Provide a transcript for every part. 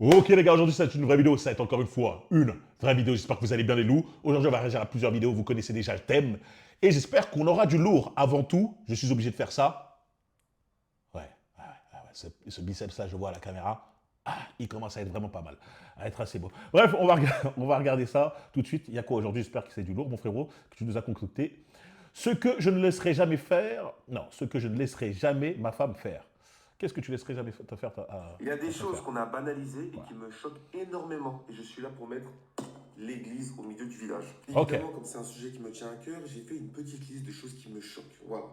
Ok les gars, aujourd'hui c'est une vraie vidéo, ça va être encore une fois une vraie vidéo, j'espère que vous allez bien les loups. Aujourd'hui on va réagir à plusieurs vidéos, vous connaissez déjà le thème. Et j'espère qu'on aura du lourd. Avant tout, je suis obligé de faire ça. Ouais, ce biceps là, je vois à la caméra. Ah, il commence à être vraiment pas mal, à être assez beau. Bref, on va regarder ça tout de suite. Il y a quoi aujourd'hui? J'espère que c'est du lourd, mon frérot, que tu nous as concocté. Ce que je ne laisserai jamais faire, non, ce que je ne laisserai jamais ma femme faire. Qu'est-ce que tu laisserais jamais te faire Il y a des ta femme choses faire? qu'on a banalisées et Voilà. qui me choquent énormément. Et je suis là pour mettre l'église au milieu du village. Ok, Évidemment, comme c'est un sujet qui me tient à cœur, j'ai fait une petite liste de choses qui me choquent. Voilà.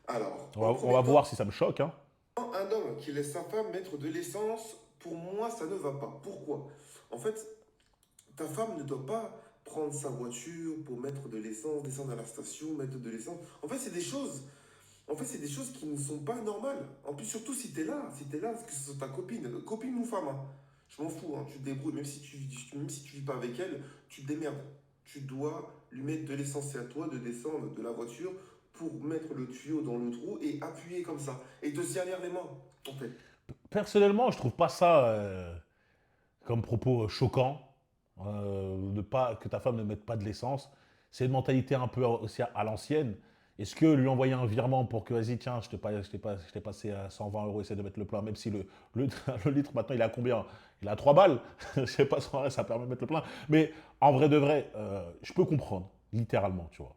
Alors, en on va premier temps, voir si ça me choque, hein. un homme qui laisse sa femme mettre de l'essence, pour moi, ça ne va pas. Pourquoi? En fait, ta femme ne doit pas prendre sa voiture pour mettre de l'essence, descendre à la station, mettre de l'essence. En fait, c'est des choses qui ne sont pas normales. En plus, surtout si t'es là, que ce soit ta copine, copine ou femme, hein. Je m'en fous, hein, tu te débrouilles, même si tu vis pas avec elle, tu te démerdes. Tu dois lui mettre de l'essence, c'est à toi de descendre de la voiture pour mettre le tuyau dans le trou et appuyer comme ça. Et te servir les mains, en fait. Personnellement, je trouve pas ça comme propos choquant. De pas, que ta femme ne mette pas de l'essence. C'est une mentalité un peu aussi à l'ancienne. Est-ce que lui envoyer un virement pour que, vas-y, tiens, je t'ai passé à 120 euros, essaie de mettre le plein, même si le, le litre maintenant il est à combien? Il est à 3 balles. Je sais pas si en vrai ça permet de mettre le plein. Mais en vrai de vrai, je peux comprendre, littéralement, tu vois.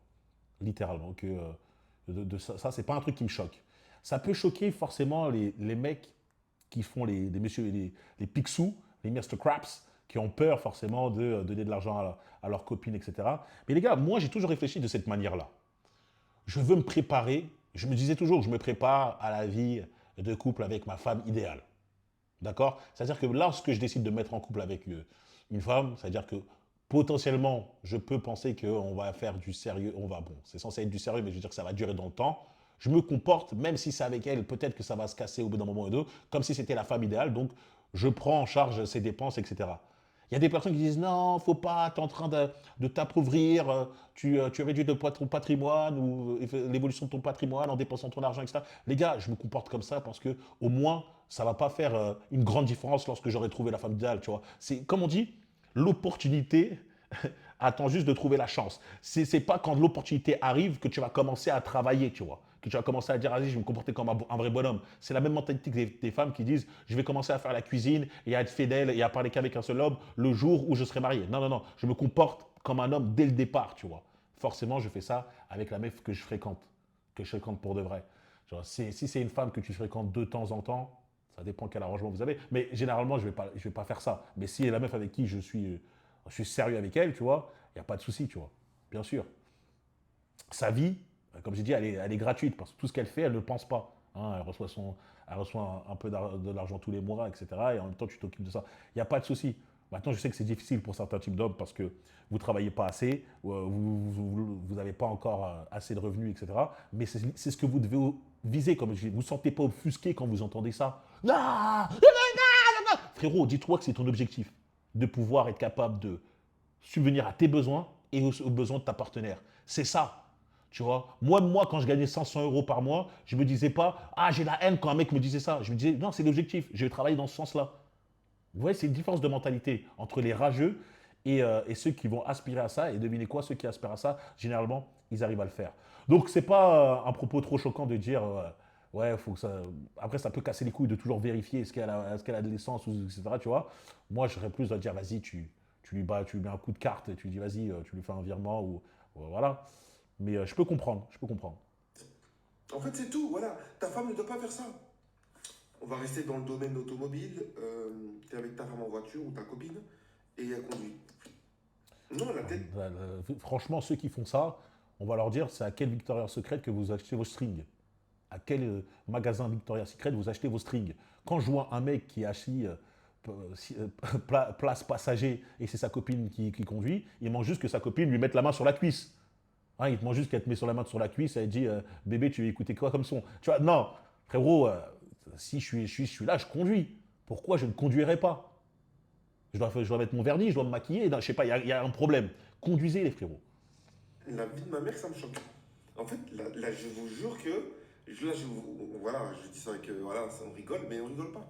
Littéralement, que ça c'est pas un truc qui me choque. Ça peut choquer forcément les mecs qui font les messieurs, les picsous, les Mr. Craps, qui ont peur forcément de donner de l'argent à leurs copines, etc. Mais les gars, moi j'ai toujours réfléchi de cette manière-là. Je veux me préparer, je me disais toujours, je me prépare à la vie de couple avec ma femme idéale. D'accord? C'est-à-dire que lorsque je décide de me mettre en couple avec une femme, c'est-à-dire que potentiellement, je peux penser qu'on va faire du sérieux, on va, bon, c'est censé être du sérieux, mais je veux dire que ça va durer dans le temps. Je me comporte, même si c'est avec elle, peut-être que ça va se casser au bout d'un moment ou deux, comme si c'était la femme idéale, donc je prends en charge ses dépenses, etc. Il y a des personnes qui disent non, faut pas, tu es en train de t'appauvrir, tu réduis ton patrimoine ou l'évolution de ton patrimoine en dépensant ton argent, etc. Les gars, je me comporte comme ça parce que au moins, ça va pas faire une grande différence lorsque j'aurai trouvé la femme idéale, tu vois. C'est comme on dit, l'opportunité attend juste de trouver la chance. C'est pas quand l'opportunité arrive que tu vas commencer à travailler, tu vois. Que tu vas commencer à dire, vas-y, je vais me comporter comme un vrai bonhomme. C'est la même mentalité que des femmes qui disent, je vais commencer à faire la cuisine et à être fidèle et à parler qu'avec un seul homme le jour où je serai marié. Non, non, non. Je me comporte comme un homme dès le départ, tu vois. Forcément, je fais ça avec la meuf que je fréquente pour de vrai. Genre, si c'est une femme que tu fréquentes de temps en temps, ça dépend quel arrangement vous avez. Mais généralement, je vais pas faire ça. Mais si la meuf avec qui je suis sérieux avec elle, tu vois, il n'y a pas de souci, tu vois. Bien sûr. Sa vie, comme j'ai dit, elle est gratuite parce que tout ce qu'elle fait, elle ne pense pas. Hein, elle reçoit un peu de l'argent tous les mois, etc. Et en même temps, tu t'occupes de ça. Il n'y a pas de souci. Maintenant, je sais que c'est difficile pour certains types d'hommes parce que vous ne travaillez pas assez, vous n'avez pas encore assez de revenus, etc. Mais c'est ce que vous devez viser. Comme je dis. Vous ne sentez pas offusqué quand vous entendez ça. Non, non, non, non, non. Frérot, dis-toi que c'est ton objectif de pouvoir être capable de subvenir à tes besoins et aux besoins de ta partenaire. C'est ça. Tu vois, moi, quand je gagnais 500 euros par mois, je me disais pas, ah, j'ai la haine quand un mec me disait ça. Je me disais, non, c'est l'objectif. Je vais travailler dans ce sens-là. Vous voyez, c'est une différence de mentalité entre les rageux et ceux qui vont aspirer à ça. Et devinez quoi, ceux qui aspirent à ça, généralement, ils arrivent à le faire. Donc, c'est pas un propos trop choquant de dire, ouais, faut que ça. Après, ça peut casser les couilles de toujours vérifier est-ce qu'elle a de l'essence, etc. Tu vois, moi, je serais plus à dire, vas-y, tu lui mets un coup de carte et tu lui dis, vas-y, tu lui fais un virement ou voilà. Mais je peux comprendre, je peux comprendre. En fait, c'est tout, voilà. Ta femme ne doit pas faire ça. On va rester dans le domaine automobile. T'es avec ta femme en voiture ou ta copine et elle conduit. Non, la tête. Franchement, ceux qui font ça, on va leur dire, c'est à quel Victoria's Secret que vous achetez vos strings. À quel magasin Victoria's Secret vous achetez vos strings. Quand je vois un mec qui est assis place passager et c'est sa copine qui conduit, il demande juste que sa copine lui mette la main sur la cuisse. Hein, il demande juste qu'elle te met sur la main sur la cuisse et elle dit bébé, tu veux écouter quoi comme son? Tu vois, non, frérot, si je suis là, je conduis. Pourquoi je ne conduirais pas? Je dois mettre mon vernis, je dois me maquiller. Non, je sais pas, y a un problème. Conduisez les frérots. La vie de ma mère, ça me choque. En fait, là, je vous jure que. Voilà, je dis ça avec. Voilà, on rigole, mais on rigole pas.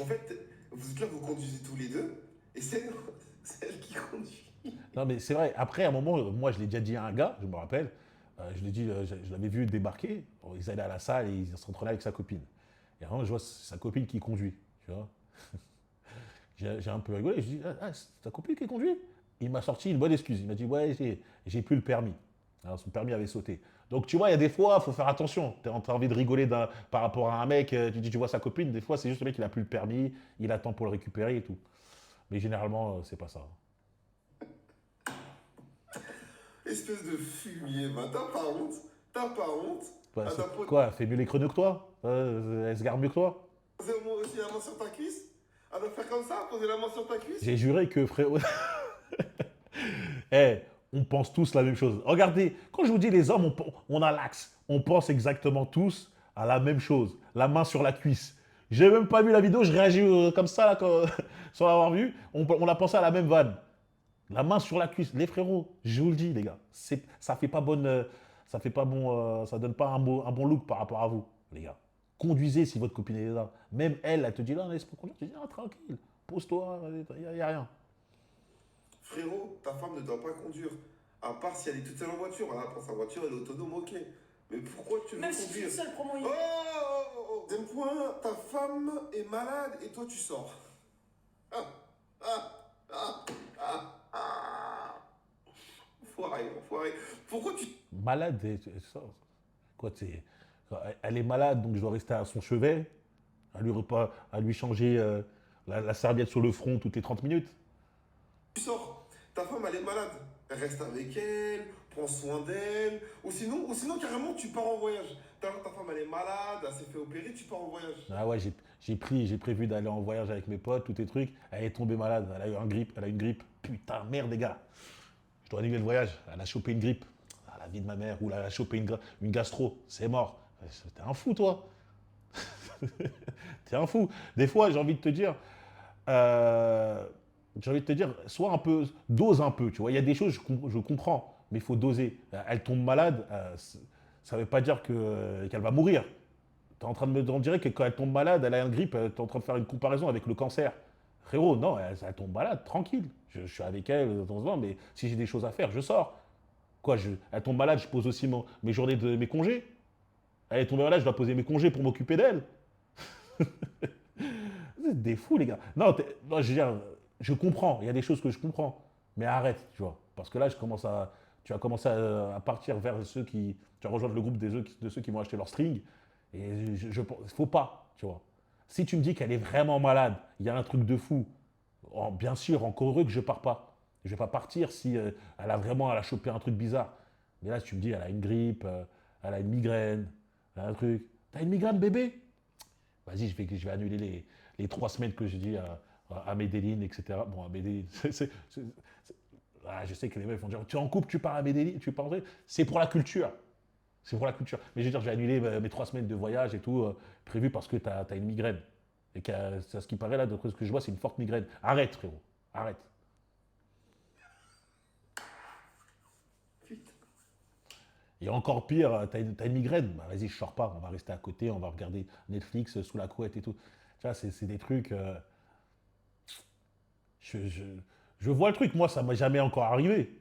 En fait, Vous êtes là, vous conduisez tous les deux, et c'est c'est elle qui conduit. Non, mais c'est vrai. Après, à un moment, moi, je l'ai déjà dit à un gars, je me rappelle. Je l'ai dit, je l'avais vu débarquer. Bon, ils allaient à la salle et ils s'entraînaient avec sa copine. Et à un moment, je vois sa copine qui conduit. Tu vois. J'ai un peu rigolé. Je dis, c'est ta copine qui conduit? Il m'a sorti une bonne excuse. Il m'a dit, ouais, j'ai plus le permis. Alors, son permis avait sauté. Donc, tu vois, il y a des fois, il faut faire attention. Tu as envie de rigoler par rapport à un mec, tu dis, tu vois sa copine. Des fois, c'est juste le mec, il a plus le permis, il attend pour le récupérer et tout. Mais généralement, c'est pas ça. Espèce de fumier, va, t'as pas honte? T'as pas honte? Ouais, À ta pote, quoi, elle fait mieux les chronos que toi? Elle se garde mieux que toi? poser moi aussi la main sur ta cuisse? À doit faire comme ça, poser la main sur ta cuisse? J'ai juré que frérot. Eh, on pense tous la même chose. Regardez, quand je vous dis les hommes, on a l'axe. On pense exactement tous à la même chose. La main sur la cuisse. J'ai même pas vu la vidéo, je réagis comme ça là, sans l'avoir vu. On a pensé à la même vanne. La main sur la cuisse. Les frérots, je vous le dis, les gars, ça fait pas bonne, ça fait pas bon, ça donne pas un bon look par rapport à vous, les gars. Conduisez si votre copine est là. Même elle, elle te dit là, laisse-moi conduire. Tu dis, ah, tranquille, pose-toi, il n'y a rien. Frérot, ta femme ne doit pas conduire. À part si elle est toute seule en voiture. Elle prend sa voiture, elle est autonome, ok. Mais pourquoi tu veux Même si tu es conduire? seul, prends-moi Oh, une. oh, oh, oh. Deuxième point, ta femme est malade et toi tu sors. Ah, ah, ah, ah, ah. Enfoiré, enfoiré. Pourquoi tu... Malade, ça, quoi, elle est malade, donc je dois rester à son chevet, à lui changer la serviette sur le front toutes les 30 minutes. Tu sors, ta femme elle est malade, reste avec elle, prends soin d'elle, ou sinon carrément tu pars en voyage. Ta femme elle est malade, elle s'est fait opérer, tu pars en voyage. Ah ouais, j'ai prévu d'aller en voyage avec mes potes, tous tes trucs. Elle est tombée malade, elle a eu un grippe, elle a une grippe. Putain, merde, les gars. Je dois annuler le voyage. Elle a chopé une grippe. Ah, la vie de ma mère. Ou elle a chopé une gastro. C'est mort. T'es un fou, toi. T'es un fou. Des fois, euh, j'ai envie de te dire, sois un peu, dose un peu, tu vois. Il y a des choses, je comprends, mais il faut doser. Elle tombe malade, ça ne veut pas dire qu'elle va mourir. Tu es en train de me dire que quand elle tombe malade, elle a une grippe, tu es en train de faire une comparaison avec le cancer. Frérot, non, elle tombe malade, tranquille. Je suis avec elle de temps en temps, mais si j'ai des choses à faire, je sors. Quoi, elle tombe malade, je pose aussi mes journées de mes congés. Elle est tombée malade, je dois poser mes congés pour m'occuper d'elle. Vous êtes des fous, les gars. Non, non, je veux dire, je comprends. Il y a des choses que je comprends. Mais arrête, tu vois. Parce que là, tu vas commencer à partir vers ceux qui. Tu vas rejoindre le groupe de ceux qui vont acheter leur string. Et faut pas, tu vois. Si tu me dis qu'elle est vraiment malade, il y a un truc de fou. Bien sûr, encore heureux que je pars pas. Je vais pas partir si elle a chopé un truc bizarre. Mais là, si tu me dis, elle a une grippe, elle a une migraine, elle a un truc. T'as une migraine, bébé? Vas-y, je vais annuler les 3 semaines que j'ai dit à Medellin, etc. Bon, à Medellin, je sais que les mecs vont dire, tu es en couple, tu pars à Medellin, tu pars. C'est pour la culture. C'est pour la culture. Mais je veux dire, j'ai annulé mes 3 semaines de voyage et tout, prévu parce que tu as une migraine. Et à ce qui paraît, là, d'après ce que je vois, c'est une forte migraine. Arrête, frérot. Arrête. Putain. Et encore pire, t'as une migraine. Bah, vas-y, je sors pas. On va rester à côté, on va regarder Netflix sous la couette et tout. Tu vois, c'est des trucs. Je, je- je vois le truc. Moi, ça m'est jamais encore arrivé.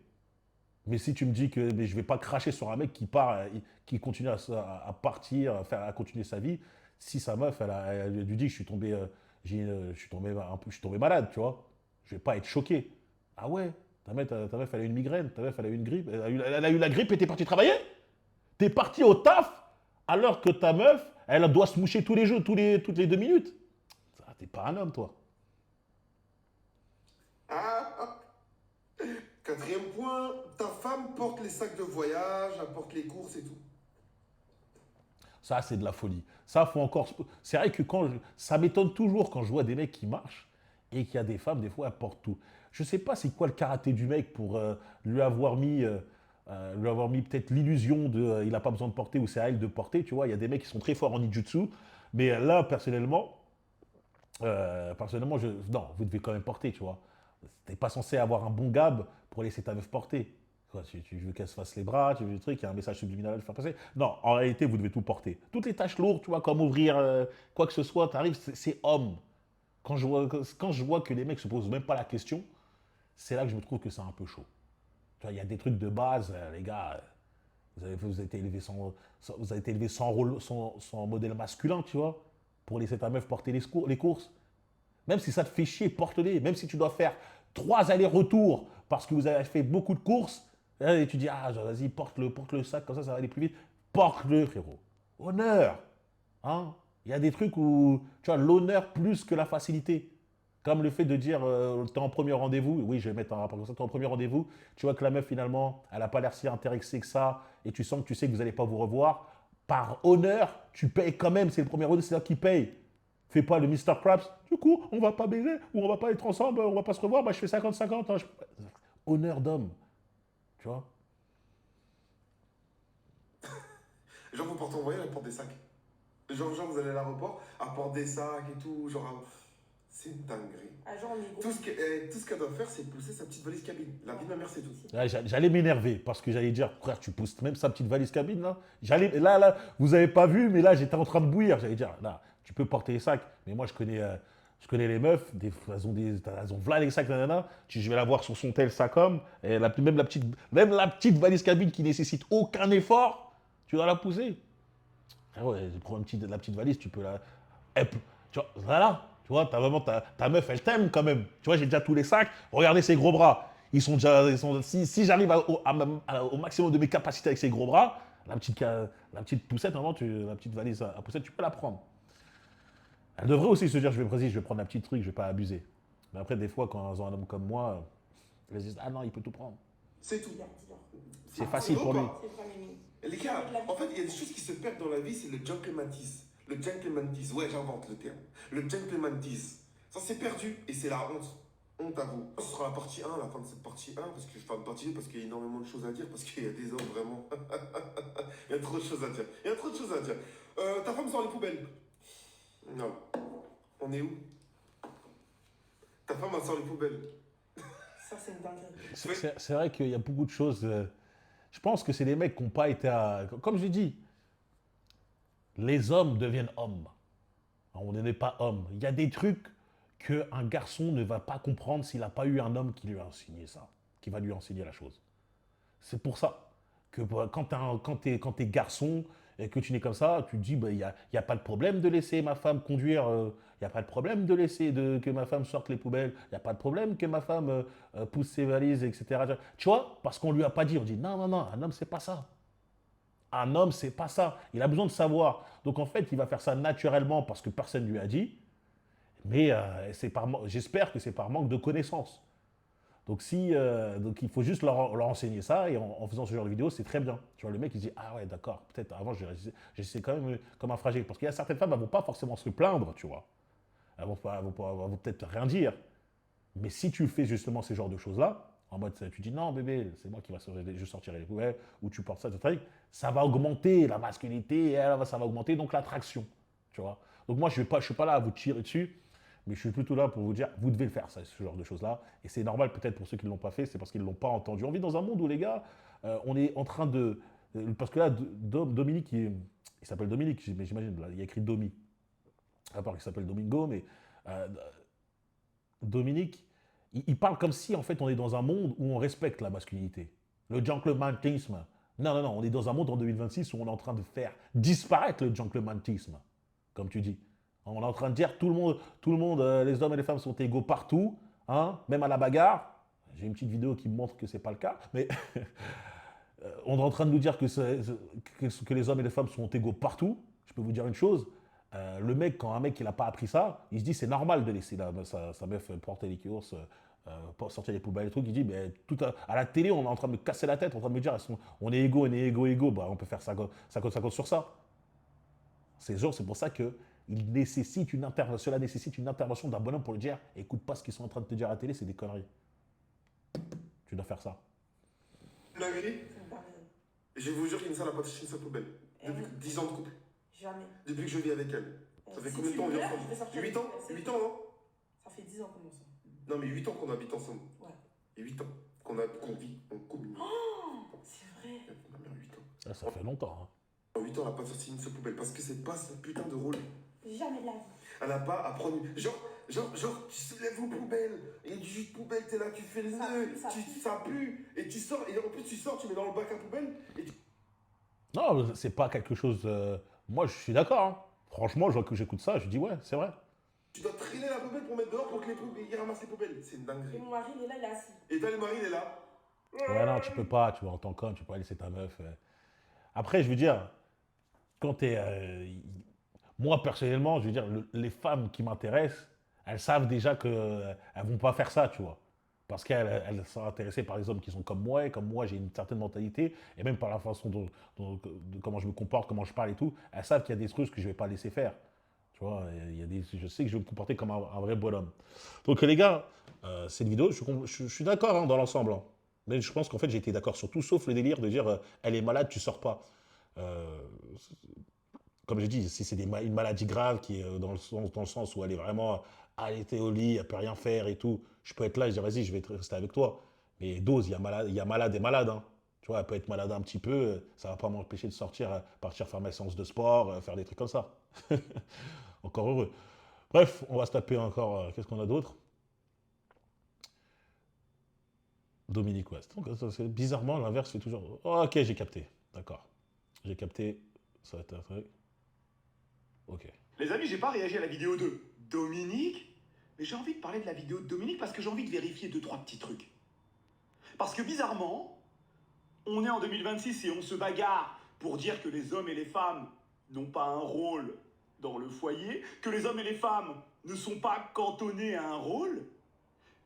Mais si tu me dis que mais je vais pas cracher sur un mec qui part, qui continue à partir, à continuer sa vie, si sa meuf, elle lui dit que je suis tombé, je suis tombé malade, tu vois, je vais pas être choqué. Ah ouais, ta meuf, elle a eu une migraine, ta meuf, elle a eu une grippe, elle a eu la grippe et t'es parti travailler? T'es parti au taf alors que ta meuf, elle doit se moucher tous les jours, toutes les 2 minutes. Ah, t'es pas un homme, toi. Ah, ah. Quatrième point, ta femme porte les sacs de voyage, elle porte les courses et tout. Ça, c'est de la folie. Ça, faut encore. C'est vrai que ça m'étonne toujours quand je vois des mecs qui marchent et qu'il y a des femmes, des fois, elles portent tout. Je sais pas c'est quoi le karaté du mec pour lui avoir mis peut-être l'illusion de il n'a pas besoin de porter ou c'est à elle de porter. Tu vois, il y a des mecs qui sont très forts en ninjutsu, mais là, personnellement, non, vous devez quand même porter, tu vois. T'es pas censé avoir un bon gab pour laisser ta meuf porter. Quoi, tu veux qu'elle se fasse les bras, tu veux le truc, il y a un message subliminal à lui faire passer. Non, en réalité, vous devez tout porter. Toutes les tâches lourdes, tu vois, comme ouvrir quoi que ce soit, t'arrives, c'est homme. Quand je vois que les mecs se posent même pas la question, c'est là que je me trouve que c'est un peu chaud. Tu vois, il y a des trucs de base, les gars, vous avez été élevé vous avez été élevé sans modèle masculin, tu vois, pour laisser ta meuf porter les courses. Même si ça te fait chier, porte-les. Même si tu dois faire 3 allers-retours parce que vous avez fait beaucoup de courses, et tu dis, ah, vas-y, porte le sac, comme ça va aller plus vite. Porte-le, frérot. Honneur. Hein. Il y a des trucs où, tu vois, l'honneur plus que la facilité. Comme le fait de dire, tu es en premier rendez-vous, oui, je vais mettre un rapport comme ça, tu es en premier rendez-vous, tu vois que la meuf, finalement, elle n'a pas l'air si intéressée que ça, et tu sens que tu sais que vous n'allez pas vous revoir. Par honneur, tu payes quand même, c'est le premier rendez-vous, c'est là qui paye. Fais pas le Mister Krabs, du coup, on va pas baiser, ou on va pas être ensemble, on va pas se revoir, bah, je fais 50-50. Hein, honneur d'homme, tu vois. Genre, vous partez en voyage, elle porte des sacs. Genre, vous allez à l'aéroport, elle porte des sacs et tout. Genre, c'est une dinguerie. Ah, genre, on est gros. Tout ce qu'elle doit faire, c'est pousser sa petite valise cabine. La vie de ma mère, c'est tout. Là, j'allais m'énerver parce que j'allais dire, frère, tu pousses même sa petite valise cabine là. Là, vous avez pas vu, mais là, j'étais en train de bouillir. J'allais dire, là, tu peux porter les sacs, mais moi, je connais les meufs, elles ont v'là les sacs, nanana. Je vais la voir sur son tel sac homme, et même la petite valise cabine qui nécessite aucun effort, tu dois la pousser. Frérot, prends la petite valise, tu peux la. Tu vois, voilà. Tu vois, ta meuf, elle t'aime quand même. Tu vois, j'ai déjà tous les sacs. Regardez ses gros bras. Si j'arrive au maximum de mes capacités avec ses gros bras, la petite poussette, vraiment, la petite valise à poussette, tu peux la prendre. Elle devrait aussi se dire, je vais prendre la petite truc, je vais pas abuser. Mais après, des fois, quand elles ont un homme comme moi, elles se disent, ah non, il peut tout prendre. C'est tout. Dis-leur. C'est C'est facile beau, pour lui. quoi. C'est pas Mimi. Les gars, en fait, il y a des choses qui se perdent dans la vie, c'est le gentlemantisme. Le gentlemantisme, ouais, j'invente le terme. Le gentlemantisme. Ça s'est perdu et c'est la honte. Honte à vous. Ce sera la partie 1, la fin de cette partie 1, parce que je parle partie 2 parce qu'il y a énormément de choses à dire, parce qu'il y a des hommes vraiment. Il y a trop de choses à dire. Il y a trop de choses à dire. Ta femme sort les poubelles. Non. On est où? Ta femme elle sort les poubelles. Ça, c'est une dinguerie. C'est vrai qu'il y a beaucoup de choses. Je pense que c'est des mecs qui n'ont pas été à. Comme je dis, les hommes deviennent hommes. On n'est pas homme. Il y a des trucs qu'un garçon ne va pas comprendre s'il n'a pas eu un homme qui lui a enseigné ça, qui va lui enseigner la chose. C'est pour ça que quand t'es garçon et que tu n'es comme ça, tu te dis, bah, y a pas de problème de laisser ma femme conduire, il n'y a pas de problème de laisser que ma femme sorte les poubelles, il n'y a pas de problème que ma femme pousse ses valises, etc. Tu vois, parce qu'on lui a pas dit, on dit, non, non, non, un homme, c'est pas ça. Un homme, c'est pas ça. Il a besoin de savoir. Donc en fait, il va faire ça naturellement parce que personne ne lui a dit. Mais j'espère que c'est par manque de connaissances. Donc il faut juste leur enseigner ça et en faisant ce genre de vidéo, c'est très bien. Tu vois, le mec il dit ah ouais d'accord, peut-être avant j'essaie quand même comme un fragile parce qu'il y a certaines femmes elles vont pas forcément se plaindre, tu vois. Elles vont peut-être rien dire. Mais si tu fais justement ce genre de choses là, en mode tu dis non bébé, c'est moi qui va sortir, je sortirai les poubelles ou tu portes ça, ça va augmenter la masculinité, ça va augmenter donc l'attraction, tu vois. Donc moi je suis pas là à vous tirer dessus. Mais je suis plutôt là pour vous dire, vous devez le faire, ça, ce genre de choses-là. Et c'est normal peut-être pour ceux qui ne l'ont pas fait, c'est parce qu'ils ne l'ont pas entendu. On vit dans un monde où les gars, on est en train de... parce que là, Dominique, il s'appelle Dominique, j'imagine, il y a écrit Domi. À part qu'il s'appelle Domingo, mais euh, Dominique, il parle comme si en fait on est dans un monde où on respecte la masculinité. Le gentlemantisme. Non, non, non, on est dans un monde en 2026 où on est en train de faire disparaître le gentlemantisme, comme tu dis. On est en train de dire tout le monde, les hommes et les femmes sont égaux partout, hein, même à la bagarre. J'ai une petite vidéo qui me montre que ce n'est pas le cas, mais on est en train de nous dire que les hommes et les femmes sont égaux partout. Je peux vous dire une chose, le mec, quand un mec il n'a pas appris ça, il se dit c'est normal de laisser sa meuf porter les courses, sortir les poubelles et trucs. Il dit mais à la télé on est en train de me casser la tête, en train de me dire on est égaux, on est égaux, égaux. Bah, on peut faire 50-50 sur ça. C'est pour ça que cela nécessite une intervention d'un bonhomme pour lui dire écoute pas ce qu'ils sont en train de te dire à la télé, c'est des conneries. Tu dois faire ça. Dinguerie. C'est une dinguerie. Je vous jure qu'Insa n'a pas touché sa poubelle. Depuis 10 ans de couple. Jamais. Depuis que je vis avec elle. Ça fait Si combien de tu temps on me est dis là, ensemble? je vais sortir 8 ans les poubelles, 8 ans, non? Ça fait 10 ans qu'on est ensemble. Non, mais 8 ans qu'on habite ensemble. Ouais. Et 8 ans qu'on vit, on communie. C'est vrai. Ma mère, 8 ans. Ça fait longtemps. Hein. En 8 ans, elle n'a pas sorti une seule poubelle parce que c'est pas son putain de rôle. Jamais de la vie. Elle n'a pas à prendre. Genre, Genre, tu soulèves vos poubelles, et du jus de poubelle, t'es là, tu fais le Ça nœud, pue, ça pue. ça pue, et tu sors, et en plus tu sors, tu mets dans le bac à poubelle, et Non, c'est pas quelque chose. Moi, je suis d'accord, hein. Franchement, je vois que j'écoute ça, je dis ouais, c'est vrai. tu dois traîner la poubelle pour mettre dehors pour que les poubelles, ils ramassent les poubelles. C'est une Et dinguerie. mon mari, il est là, il est assis. Et t'as le mari, il est là. Ouais, non, tu peux pas, tu vois, en tant qu'homme, tu peux pas laisser ta meuf. Après, je veux dire, quand t'es. Moi, personnellement, je veux dire, les femmes qui m'intéressent, elles savent déjà qu'elles elles vont pas faire ça, tu vois. Parce qu'elles sont intéressées par les hommes qui sont comme moi, et comme moi, j'ai une certaine mentalité, et même par la façon de comment je me comporte, comment je parle et tout, elles savent qu'il y a des trucs que je vais pas laisser faire. Tu vois, il y a des, je sais que je vais me comporter comme un vrai bonhomme. Donc, les gars, cette vidéo, je suis d'accord hein, dans l'ensemble, hein. Mais je pense qu'en fait, j'ai été d'accord sur tout, sauf le délire de dire elle est malade, tu sors pas. Euh, Comme j'ai dit, si c'est une maladie grave qui est dans le sens où elle est vraiment allaitée au lit, elle peut rien faire et tout, je peux être là et dire vas-y, je vais rester avec toi. Mais dose, il y a malade et malade, hein. Tu vois, elle peut être malade un petit peu, ça va pas m'empêcher de sortir, partir faire mes séances de sport, faire des trucs comme ça. Encore heureux. Bref, on va se taper encore. Qu'est-ce qu'on a d'autre? Dominique West. Donc, bizarrement, l'inverse fait toujours. Oh, ok, j'ai capté. D'accord. J'ai capté. Ça va être un truc. Ok. Les amis, j'ai pas réagi à la vidéo de Dominique, mais j'ai envie de parler de la vidéo de Dominique parce que j'ai envie de vérifier deux, trois petits trucs. Parce que bizarrement, on est en 2026 et on se bagarre pour dire que les hommes et les femmes n'ont pas un rôle dans le foyer, que les hommes et les femmes ne sont pas cantonnés à un rôle.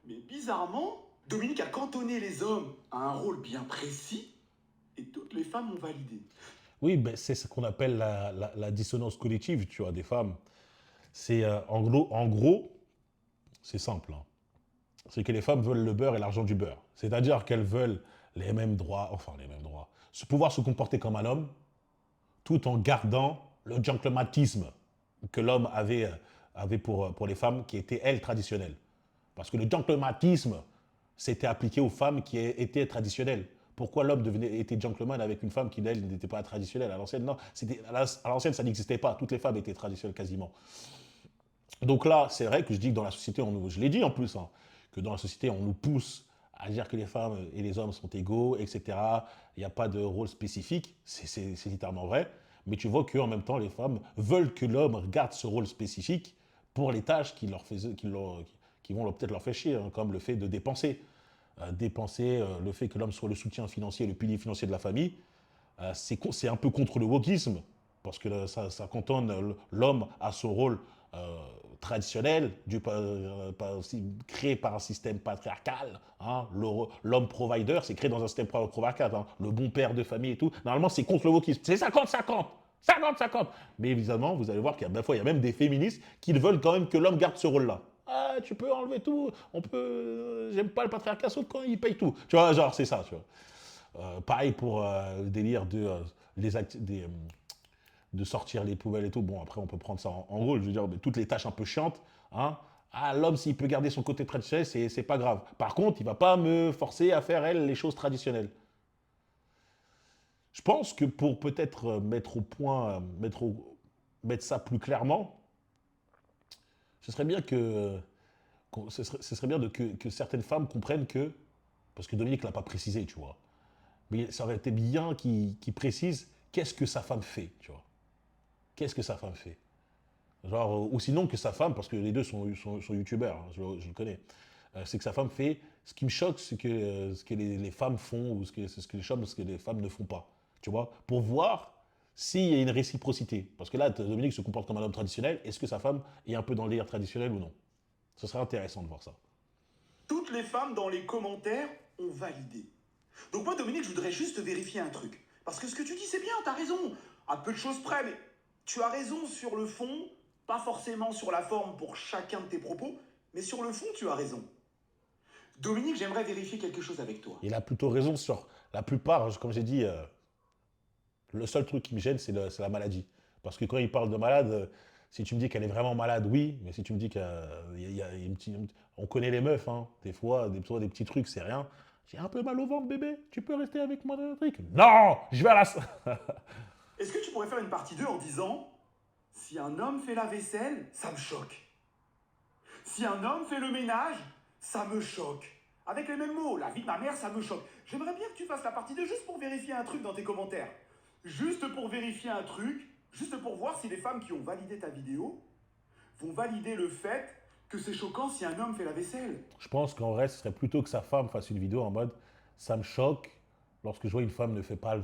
Mais bizarrement, Dominique a cantonné les hommes à un rôle bien précis et toutes les femmes ont validé. Oui, ben, c'est ce qu'on appelle la dissonance collective, tu vois, des femmes. C'est en gros, c'est simple, hein. C'est que les femmes veulent le beurre et l'argent du beurre. C'est-à-dire qu'elles veulent les mêmes droits, enfin les mêmes droits, pouvoir se comporter comme un homme, tout en gardant le gentlemantisme que l'homme avait pour les femmes, qui était, elles, traditionnelles. Parce que le gentlemantisme, c'était appliqué aux femmes qui étaient traditionnelles. Pourquoi l'homme était gentleman avec une femme qui, elle, n'était pas traditionnelle? À l'ancienne, non. À l'ancienne, ça n'existait pas. Toutes les femmes étaient traditionnelles quasiment. Donc là, c'est vrai que je dis que dans la société, je l'ai dit en plus, hein, que dans la société, on nous pousse à dire que les femmes et les hommes sont égaux, etc. Il n'y a pas de rôle spécifique. C'est littéralement vrai. Mais tu vois qu'en même temps, les femmes veulent que l'homme garde ce rôle spécifique pour les tâches qui vont peut-être leur faire chier, hein, comme le fait de dépenser. Le fait que l'homme soit le soutien financier, le pilier financier de la famille, c'est un peu contre le wokisme, parce que ça cantonne l'homme à son rôle traditionnel, créé par un système patriarcal. Hein, l'homme provider, c'est créé dans un système patriarcal. Hein, le bon père de famille et tout. Normalement, c'est contre le wokisme. C'est 50-50. 50-50. Mais évidemment, vous allez voir qu'il y a des fois, il y a même des féministes qui veulent quand même que l'homme garde ce rôle-là. Ah, tu peux enlever tout, on peut. J'aime pas le patriarcat sauf quand il paye tout. Tu vois, genre, c'est ça, tu vois. Pareil pour le délire de sortir les poubelles et tout. Bon, après, on peut prendre ça en rôle. Je veux dire, mais toutes les tâches un peu chiantes. Hein. Ah, l'homme, s'il peut garder son côté traditionnel, c'est pas grave. Par contre, il va pas me forcer à faire, elle, les choses traditionnelles. Je pense que pour peut-être mettre au point, mettre ça plus clairement, ce serait bien ce serait bien que certaines femmes comprennent que, parce que Dominique l'a pas précisé, tu vois, mais ça aurait été bien qu'il précise qu'est-ce que sa femme fait, tu vois. Qu'est-ce que sa femme fait? Genre, ou sinon que sa femme, parce que les deux sont youtubeurs, hein, je le connais, c'est que sa femme fait. Ce qui me choque, c'est que ce que les femmes font, ou ce que les femmes ne font pas. Tu vois? Pour voir s'il y a une réciprocité. Parce que là, Dominique se comporte comme un homme traditionnel. Est-ce que sa femme est un peu dans le délire traditionnel ou non? Ce serait intéressant de voir ça. Toutes les femmes dans les commentaires ont validé. Donc moi, Dominique, je voudrais juste vérifier un truc. Parce que ce que tu dis, c'est bien, t'as raison. À peu de choses près, mais tu as raison sur le fond, pas forcément sur la forme pour chacun de tes propos, mais sur le fond, tu as raison. Dominique, j'aimerais vérifier quelque chose avec toi. Il a plutôt raison sur la plupart, comme j'ai dit, le seul truc qui me gêne, c'est la maladie. Parce que quand il parle de malade, si tu me dis qu'elle est vraiment malade, oui, mais si tu me dis on connaît les meufs, hein, des fois, des petits trucs, c'est rien. J'ai un peu mal au ventre, bébé, tu peux rester avec moi dans le truc? Non, je vais à la. Est-ce que tu pourrais faire une partie 2 en disant si un homme fait la vaisselle, ça me choque. Si un homme fait le ménage, ça me choque. Avec les mêmes mots, la vie de ma mère, ça me choque. J'aimerais bien que tu fasses la partie 2 juste pour vérifier un truc dans tes commentaires. Juste pour vérifier un truc, juste pour voir si les femmes qui ont validé ta vidéo vont valider le fait que c'est choquant si un homme fait la vaisselle. Je pense qu'en vrai, ce serait plutôt que sa femme fasse une vidéo en mode ça me choque lorsque je vois une femme ne fait pas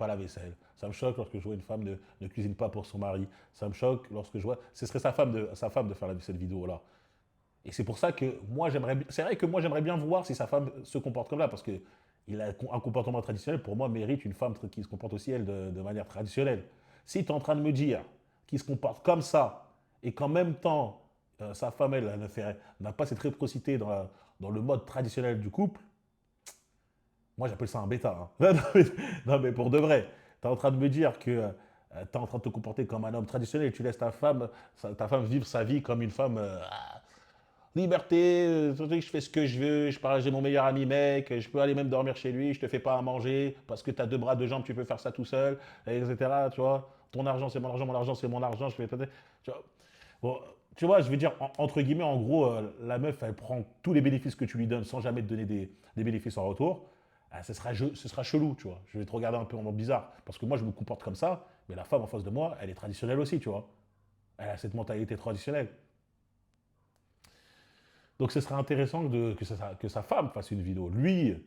la vaisselle. Ça me choque lorsque je vois une femme ne cuisine pas pour son mari. Ça me choque lorsque je vois. Ce serait sa femme de faire cette vidéo-là. Et c'est pour ça que moi, c'est vrai que moi, j'aimerais bien voir si sa femme se comporte comme là, parce que il a un comportement traditionnel, pour moi, mérite une femme qui se comporte aussi, elle, de manière traditionnelle. Si tu es en train de me dire qu'il se comporte comme ça, et qu'en même temps, sa femme, elle, n'a pas cette réciprocité dans le mode traditionnel du couple, moi, j'appelle ça un bêta. Hein. Non, mais pour de vrai, tu es en train de me dire que tu es en train de te comporter comme un homme traditionnel et tu laisses ta femme vivre sa vie comme une femme liberté, je fais ce que je veux, je parle, j'ai mon meilleur ami mec, je peux aller même dormir chez lui, je te fais pas à manger parce que tu as 2 bras, 2 jambes, tu peux faire ça tout seul, etc. Tu vois, ton argent c'est mon argent c'est mon argent, je fais. Tu vois, bon, tu vois, je veux dire, entre guillemets, en gros, la meuf, elle prend tous les bénéfices que tu lui donnes sans jamais te donner des bénéfices en retour. Ah, ce sera chelou, tu vois. Je vais te regarder un peu en mode bizarre. Parce que moi, je me comporte comme ça, mais la femme en face de moi, elle est traditionnelle aussi, tu vois. Elle a cette mentalité traditionnelle. Donc ce serait intéressant que sa femme fasse une vidéo. Lui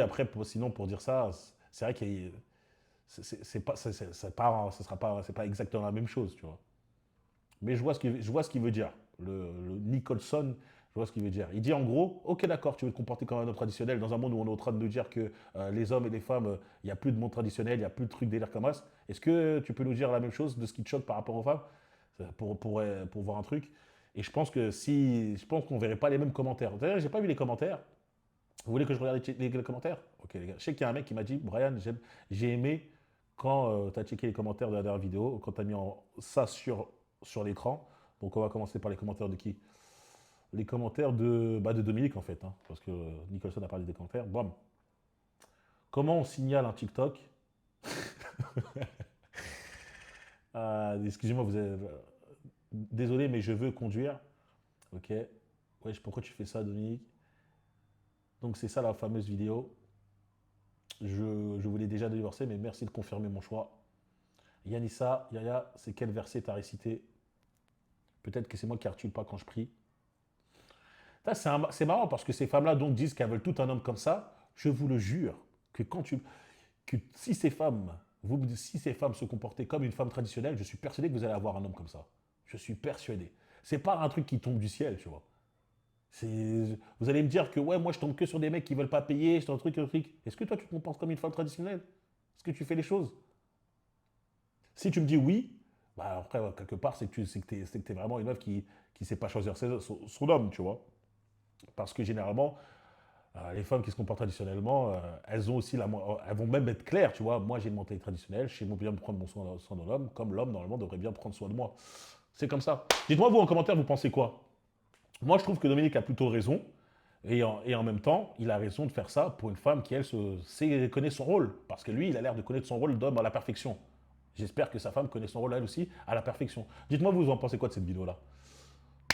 après, sinon pour dire ça, c'est vrai qu'il c'est pas exactement la même chose, tu vois. Mais je vois ce qu'il veut dire. Le Nicholson, je vois ce qu'il veut dire. Il dit en gros, ok d'accord, tu veux te comporter comme un homme traditionnel dans un monde où on est en train de nous dire que les hommes et les femmes, il n'y a plus de monde traditionnel, il n'y a plus de trucs délire comme ça. Est-ce que tu peux nous dire la même chose de ce qui te choque par rapport aux femmes pour voir un truc. Et je pense qu'on verrait pas les mêmes commentaires. D'ailleurs, j'ai pas vu les commentaires. Vous voulez que je regarde les commentaires? Ok les gars. Je sais qu'il y a un mec qui m'a dit, Brian, j'ai aimé quand tu as checké les commentaires de la dernière vidéo, quand tu as mis ça sur l'écran. Donc on va commencer par les commentaires de qui? Les commentaires de Dominique en fait. Hein, parce que Nicholson a parlé des commentaires. Bam. Comment on signale un TikTok? Excusez-moi, désolé, mais je veux conduire. Ok. Wesh, pourquoi tu fais ça, Dominique? Donc, c'est ça la fameuse vidéo. Je voulais déjà divorcer, mais merci de confirmer mon choix. Yanissa, Yaya, c'est quel verset t'as récité? Peut-être que c'est moi qui articule pas quand je prie. C'est marrant parce que ces femmes-là donc disent qu'elles veulent tout un homme comme ça. Je vous le jure que si si ces femmes se comportaient comme une femme traditionnelle, je suis persuadé que vous allez avoir un homme comme ça. Je suis persuadé. C'est pas un truc qui tombe du ciel, tu vois. Vous allez me dire que ouais, moi je tombe que sur des mecs qui veulent pas payer, c'est un truc, un truc. Est-ce que toi tu te comportes comme une femme traditionnelle? Est-ce que tu fais les choses? Si tu me dis oui, bah après, ouais, quelque part, c'est que t'es vraiment une meuf qui sait pas choisir son homme, tu vois. Parce que généralement, les femmes qui se comportent traditionnellement, elles ont aussi elles vont même être claires, tu vois. Moi, j'ai une mentalité traditionnelle, je sais bien me prendre mon soin de l'homme, comme l'homme, normalement, devrait bien prendre soin de moi. C'est comme ça. Dites-moi, vous, en commentaire, vous pensez quoi? Moi, je trouve que Dominique a plutôt raison. Et en même temps, il a raison de faire ça pour une femme qui, elle, connaît son rôle. Parce que lui, il a l'air de connaître son rôle d'homme à la perfection. J'espère que sa femme connaît son rôle, elle aussi, à la perfection. Dites-moi, vous en pensez quoi de cette vidéo-là?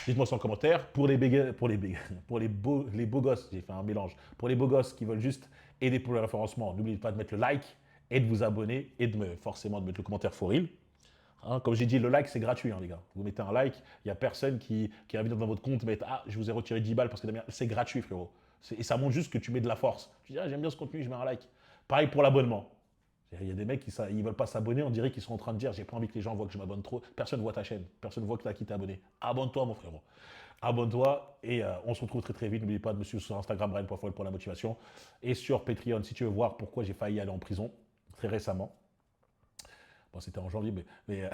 Dites-moi ça en commentaire. Les beaux gosses, j'ai fait un mélange. Pour les beaux gosses qui veulent juste aider pour le référencement, n'oubliez pas de mettre le like et de vous abonner et forcément de mettre le commentaire for real. Hein, comme j'ai dit, le like, c'est gratuit, hein, les gars. Vous mettez un like, il n'y a personne qui va venir dans votre compte et mettre ah, je vous ai retiré 10 balles parce que c'est gratuit, frérot. Et ça montre juste que tu mets de la force. Tu dis, ah, j'aime bien ce contenu, je mets un like. Pareil pour l'abonnement. Il y a des mecs qui ne veulent pas s'abonner, on dirait qu'ils sont en train de dire, j'ai pas envie que les gens voient que je m'abonne trop. Personne ne voit ta chaîne, personne ne voit que tu as quitté abonné. Abonne-toi, mon frérot. Abonne-toi et on se retrouve très très vite. N'oubliez pas de me suivre sur Instagram, Brian.foel pour la motivation. Et sur Patreon, si tu veux voir pourquoi j'ai failli aller en prison très récemment. Bon, c'était en janvier, mais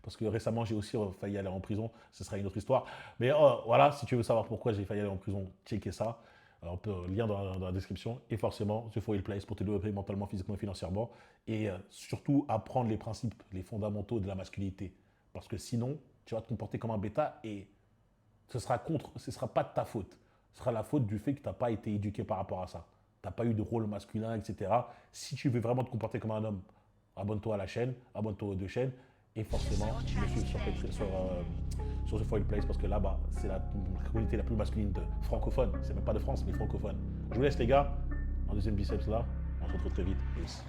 parce que récemment, j'ai aussi failli aller en prison. Ce sera une autre histoire. Mais voilà, si tu veux savoir pourquoi j'ai failli aller en prison, checkez ça. On peut lien dans la description. Et forcément, The Foil Place pour te développer mentalement, physiquement et financièrement. Et surtout, apprendre les principes, les fondamentaux de la masculinité. Parce que sinon, tu vas te comporter comme un bêta et ce sera pas de ta faute. Ce sera la faute du fait que tu n'as pas été éduqué par rapport à ça. Tu n'as pas eu de rôle masculin, etc. Si tu veux vraiment te comporter comme un homme, abonne-toi à la chaîne, abonne-toi aux 2 chaînes. Et forcément, me suivre sur The Foil Place parce que là-bas, c'est la communauté la plus masculine de francophone. C'est même pas de France, mais francophone. Je vous laisse, les gars. En deuxième biceps là. On se retrouve très vite. Peace.